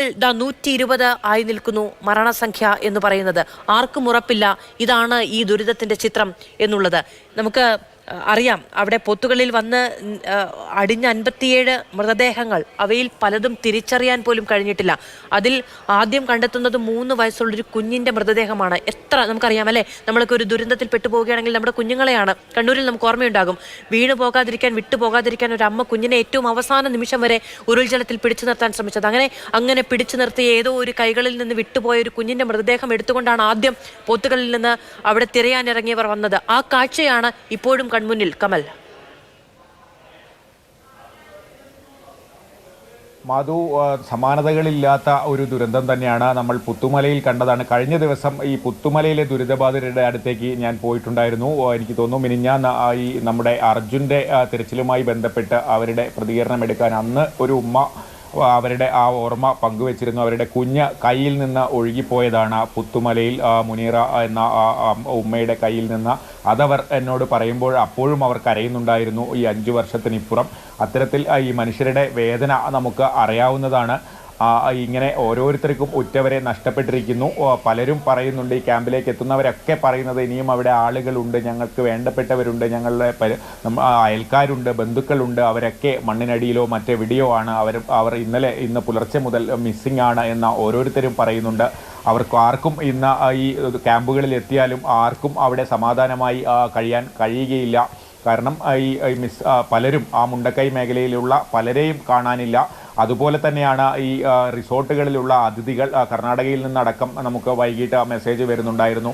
120 ആയി നിൽക്കുന്നു മരണസംഖ്യ എന്ന് പറയുന്നത്. ആർക്കും ഉറപ്പില്ല ഇതാണ് ഈ ദുരിതത്തിന്റെ ചിത്രം എന്നുള്ളത്. നമുക്ക് അറിയാം, അവിടെ പൊത്തുകളിൽ വന്ന് അടിഞ്ഞ 57 മൃതദേഹങ്ങൾ, അവയിൽ പലതും തിരിച്ചറിയാൻ പോലും കഴിഞ്ഞിട്ടില്ല. അതിൽ ആദ്യം കണ്ടെത്തുന്നത് 3 വയസ്സുള്ളൊരു കുഞ്ഞിന്റെ മൃതദേഹമാണ്. എത്ര നമുക്കറിയാം അല്ലേ, നമ്മളൊക്കെ ഒരു ദുരന്തത്തിൽ പെട്ടുപോവുകയാണെങ്കിൽ നമ്മുടെ കുഞ്ഞുങ്ങളെയാണ് കണ്ണൂരിൽ നമുക്ക് ഓർമ്മയുണ്ടാകും. വീണ് പോകാതിരിക്കാൻ, വിട്ടുപോകാതിരിക്കാൻ ഒരു അമ്മ കുഞ്ഞിനെ ഏറ്റവും അവസാന നിമിഷം വരെ ഉരുൾജലത്തിൽ പിടിച്ചു നിർത്താൻ ശ്രമിച്ചത്. അങ്ങനെ പിടിച്ചു നിർത്തിയ ഏതോ ഒരു കൈകളിൽ നിന്ന് വിട്ടുപോയ ഒരു കുഞ്ഞിന്റെ മൃതദേഹം എടുത്തുകൊണ്ടാണ് ആദ്യം പോത്തുകളിൽ നിന്ന് അവിടെ തിരയാനിറങ്ങിയവർ വന്നത്. ആ കാഴ്ചയാണ് ഇപ്പോഴും മുന്നിൽ. കമൽ, മാധു, സമാനതകളില്ലാത്ത ഒരു ദുരന്തം തന്നെയാണ് നമ്മൾ പുത്തുമലയിൽ കണ്ടതാണ്. കഴിഞ്ഞ ദിവസം ഈ പുത്തുമലയിലെ ദുരിതബാധിതരുടെ അടുത്തേക്ക് ഞാൻ പോയിട്ടുണ്ടായിരുന്നു. എനിക്ക് തോന്നുന്നു മിനിഞ്ഞാന്ന് ഈ നമ്മുടെ അർജുൻ്റെ തിരച്ചിലുമായി ബന്ധപ്പെട്ട് അവരുടെ പ്രതികരണം എടുക്കാൻ അന്ന് ഒരു ഉമ്മ അവരുടെ ആ ഓർമ്മ പങ്കുവച്ചിരുന്നു. അവരുടെ കുഞ്ഞ് കയ്യിൽ നിന്ന് ഒഴുകിപ്പോയതാണ് പുത്തുമലയിൽ. മുനീറ എന്ന ഉമ്മയുടെ കയ്യിൽ നിന്ന് അതവർ എന്നോട് പറയുമ്പോൾ അപ്പോഴും അവർ കരയുന്നുണ്ടായിരുന്നു. ഈ 5 വർഷത്തിനിപ്പുറം അത്തരത്തിൽ ഈ മനുഷ്യരുടെ വേദന നമുക്ക് അറിയാവുന്നതാണ്. ഇങ്ങനെ ഓരോരുത്തർക്കും ഉറ്റവരെ നഷ്ടപ്പെട്ടിരിക്കുന്നു. പലരും പറയുന്നുണ്ട്, ഈ ക്യാമ്പിലേക്ക് എത്തുന്നവരൊക്കെ പറയുന്നത് ഇനിയും അവിടെ ആളുകളുണ്ട്, ഞങ്ങൾക്ക് വേണ്ടപ്പെട്ടവരുണ്ട്, ഞങ്ങളുടെ അയൽക്കാരുണ്ട്, ബന്ധുക്കളുണ്ട്, അവരൊക്കെ മണ്ണിനടിയിലോ മറ്റെവിടെയോ ആണ്. അവർ ഇന്ന് പുലർച്ചെ മുതൽ മിസ്സിംഗ് ആണ് എന്ന് ഓരോരുത്തരും പറയുന്നുണ്ട്. അവർക്ക് ആർക്കും ഇന്ന് ഈ ക്യാമ്പുകളിൽ എത്തിയാലും ആർക്കും അവിടെ സമാധാനമായി കഴിയാൻ കഴിയുകയില്ല. കാരണം പലരും ആ മുണ്ടക്കൈ മേഖലയിലുള്ള പലരെയും കാണാനില്ല. അതുപോലെ തന്നെയാണ് ഈ റിസോർട്ടുകളിലുള്ള അതിഥികൾ. കർണാടകയിൽ നിന്നടക്കം നമുക്ക് വൈകിട്ട് മെസ്സേജ് വരുന്നുണ്ടായിരുന്നു,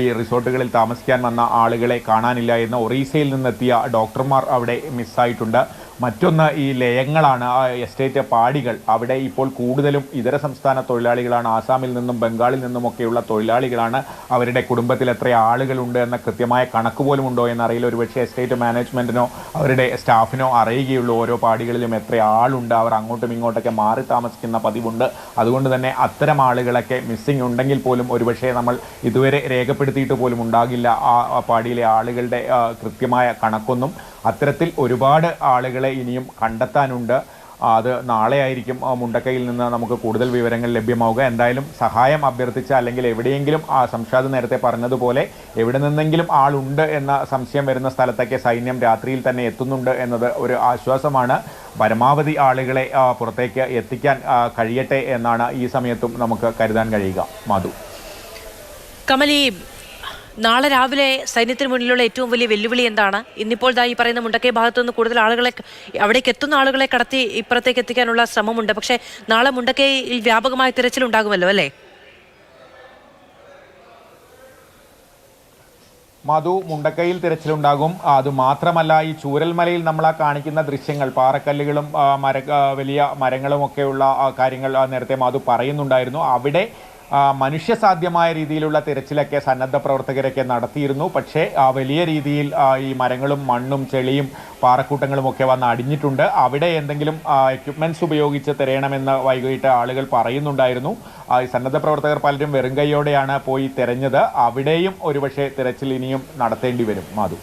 ഈ റിസോർട്ടുകളിൽ താമസിക്കാൻ വന്ന ആളുകളെ കാണാനില്ല എന്ന്. ഒറീസയിൽ നിന്നെത്തിയ ഡോക്ടർമാർ അവിടെ മിസ്സായിട്ടുണ്ട്. മറ്റൊന്ന് ഈ ലയങ്ങളാണ്, എസ്റ്റേറ്റ് പാടികൾ. അവിടെ ഇപ്പോൾ കൂടുതലും ഇതര സംസ്ഥാന തൊഴിലാളികളാണ്. ആസാമിൽ നിന്നും ബംഗാളിൽ നിന്നുമൊക്കെയുള്ള തൊഴിലാളികളാണ്. അവരുടെ കുടുംബത്തിൽ എത്ര ആളുകളുണ്ട് എന്ന കൃത്യമായ കണക്ക് പോലും ഉണ്ടോ എന്നറിയില്ല. ഒരുപക്ഷെ എസ്റ്റേറ്റ് മാനേജ്മെൻറ്റിനോ അവരുടെ സ്റ്റാഫിനോ അറിയുകയുള്ളൂ ഓരോ പാടികളിലും എത്ര ആളുണ്ട്. അവർ അങ്ങോട്ടും ഇങ്ങോട്ടൊക്കെ മാറി താമസിക്കുന്ന പതിവുണ്ട്. അതുകൊണ്ട് തന്നെ അത്തരം ആളുകളൊക്കെ മിസ്സിംഗ് ഉണ്ടെങ്കിൽ പോലും ഒരുപക്ഷെ നമ്മൾ ഇതുവരെ രേഖപ്പെടുത്തിയിട്ട് പോലും ഉണ്ടാകില്ല ആ പാടിയിലെ ആളുകളുടെ കൃത്യമായ കണക്കൊന്നും. അത്തരത്തിൽ ഒരുപാട് ആളുകളെ ഇനിയും കണ്ടെത്താനുണ്ട്. അത് നാളെ ആയിരിക്കും മുണ്ടക്കൈയിൽ നിന്ന് നമുക്ക് കൂടുതൽ വിവരങ്ങൾ ലഭ്യമാവുക. എന്തായാലും സഹായം അഭ്യർത്ഥിച്ച, അല്ലെങ്കിൽ എവിടെയെങ്കിലും സംഷാദ് നേരത്തെ പറഞ്ഞതുപോലെ എവിടെ നിന്നെങ്കിലും ആളുണ്ട് എന്ന സംശയം വരുന്ന സ്ഥലത്തൊക്കെ സൈന്യം രാത്രിയിൽ തന്നെ എത്തുന്നുണ്ട് എന്നത് ഒരു ആശ്വാസമാണ്. പരമാവധി ആളുകളെ പുറത്തേക്ക് എത്തിക്കാൻ കഴിയട്ടെ എന്നാണ് ഈ സമയത്തും നമുക്ക് കരുതാൻ കഴിയുക. മാധു, കമലി, നാളെ രാവിലെ സൈന്യത്തിന് മുന്നിലുള്ള ഏറ്റവും വലിയ വെല്ലുവിളി എന്താണ്? ഇന്നിപ്പോൾ ഈ പറയുന്ന മുണ്ടക്കൈ ഭാഗത്തുനിന്ന് കൂടുതൽ ആളുകളെ, അവിടേക്ക് എത്തുന്ന ആളുകളെ കടത്തി ഇപ്പുറത്തേക്ക് എത്തിക്കാനുള്ള ശ്രമമുണ്ട്. പക്ഷേ നാളെ മുണ്ടക്കൈയിൽ വ്യാപകമായ തിരച്ചിലുണ്ടാകുമല്ലോ അല്ലേ? മധു, മുണ്ടക്കൈയിൽ തിരച്ചിലുണ്ടാകും. അതുമാത്രമല്ല, ഈ ചൂരൽമലയിൽ നമ്മൾ കാണിക്കുന്ന ദൃശ്യങ്ങൾ, പാറക്കല്ലുകളും വലിയ മരങ്ങളുമൊക്കെയുള്ള കാര്യങ്ങൾ നേരത്തെ മധു പറയുന്നുണ്ടായിരുന്നു. അവിടെ മനുഷ്യസാധ്യമായ രീതിയിലുള്ള തിരച്ചിലൊക്കെ സന്നദ്ധ പ്രവർത്തകരൊക്കെ നടത്തിയിരുന്നു. പക്ഷേ വലിയ രീതിയിൽ ഈ മരങ്ങളും മണ്ണും ചെളിയും പാറക്കൂട്ടങ്ങളും ഒക്കെ വന്ന് അടിഞ്ഞിട്ടുണ്ട്. അവിടെ എന്തെങ്കിലും എക്യുപ്മെൻറ്റ്സ് ഉപയോഗിച്ച് തിരയണമെന്ന് വൈകിട്ട് ആളുകൾ പറയുന്നുണ്ടായിരുന്നു. ഈ സന്നദ്ധ പ്രവർത്തകർ പലരും വെറും കൈയോടെയാണ് പോയി തിരഞ്ഞത്. അവിടെയും ഒരുപക്ഷെ തിരച്ചിൽ ഇനിയും നടത്തേണ്ടി വരും. മാധു.